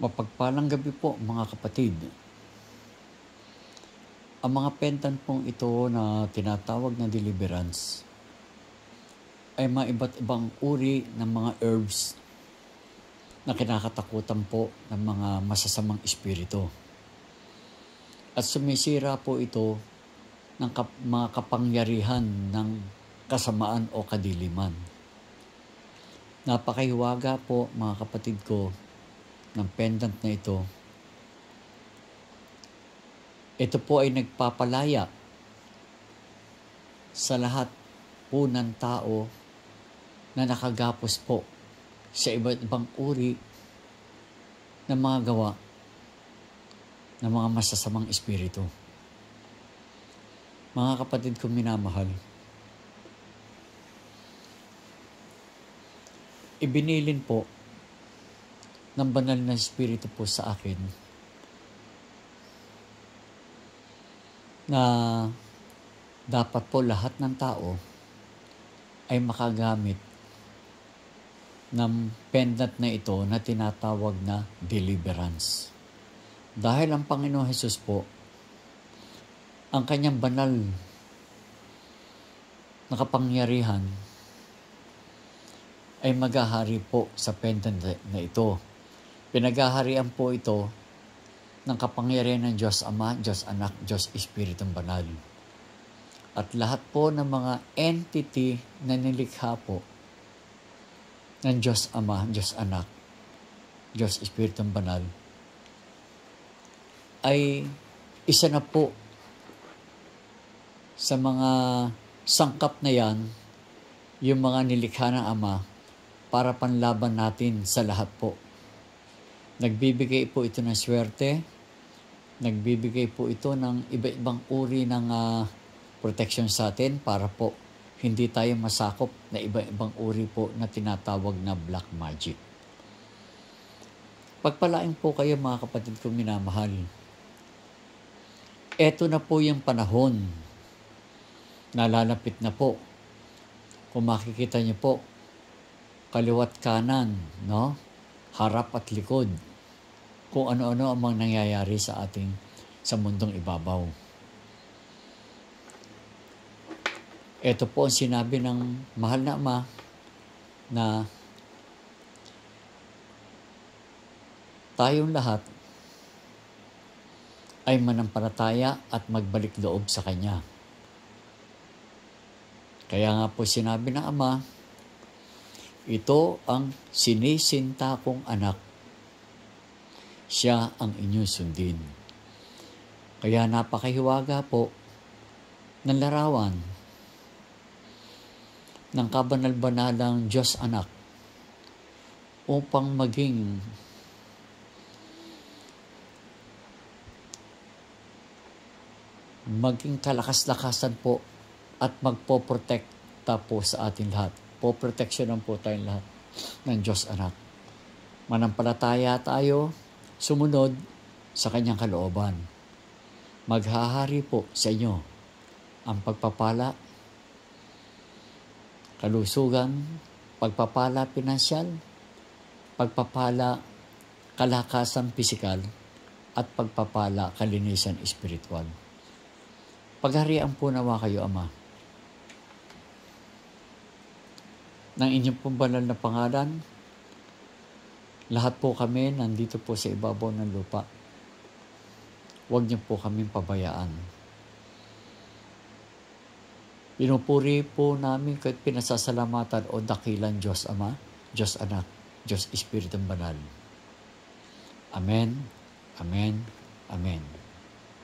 Mapagpalang gabi po mga kapatid. Ang mga pendant pong ito na tinatawag na deliverance ay mga iba't ibang uri ng mga herbs na kinakatakutan po ng mga masasamang espiritu. At sumisira po ito ng mga kapangyarihan ng kasamaan o kadiliman. Napakahiwaga po mga kapatid ko ng pendant na ito. Ito po ay nagpapalaya sa lahat po ng tao na nakagapos po sa iba't ibang uri ng mga gawa ng mga masasamang espiritu. Mga kapatid kong minamahal, ibinilin po ng banal na espiritu po sa akin na dapat po lahat ng tao ay makagamit ng pendant na ito na tinatawag na deliverance. Dahil ang Panginoon Hesus po, ang kanyang banal na kapangyarihan ay maghahari po sa pendant na ito. Pinaghaharian po ito ng kapangyarihan ng Diyos Ama, Diyos Anak, Diyos Espiritong Banal. At lahat po ng mga entity na nilikha po ng Diyos Ama, Diyos Anak, Diyos Espiritong Banal ay isa na po sa mga sangkap na yan, yung mga nilikha ng Ama para panlaban natin sa lahat po. Nagbibigay po ito ng swerte, nagbibigay po ito ng iba-ibang uri ng protection sa atin para po hindi tayo masakop na iba-ibang uri po na tinatawag na black magic. Pagpalain po kayo mga kapatid kong minamahal. Ito na po yung panahon na lalapit na po. Kung makikita niyo po, kaliwat kanan, no? Harap at likod, kung ano-ano ang mga nangyayari sa mundong ibabaw. Ito po ang sinabi ng mahal na Ama na tayong lahat ay manampalataya at magbalik loob sa Kanya. Kaya nga po sinabi ng Ama, ito ang sinisinta kong anak. Siya ang inyong sundin. Kaya napakahiwaga po ng larawan ng kabanal-banalang Diyos Anak upang maging kalakas-lakasan po at magpoprotekta po sa atin lahat. Poproteksyonan po tayong lahat ng Diyos Anak. Manampalataya tayo, sumunod sa Kanyang kalooban. Maghahari po sa inyo ang pagpapala, kalusugan, pagpapala pinansyal, pagpapala kalakasan pisikal, at pagpapala kalinisan espiritual. Pagharian po nawa kayo, Ama, ng inyong pong banal na pangalan. Lahat po kami nandito po sa ibabaw ng lupa. Huwag niyo po kaming pabayaan. Pinupuri po namin kahit pinasasalamatan o dakilan Diyos Ama, Diyos Anak, Diyos Espiritong Banal. Amen, Amen, Amen.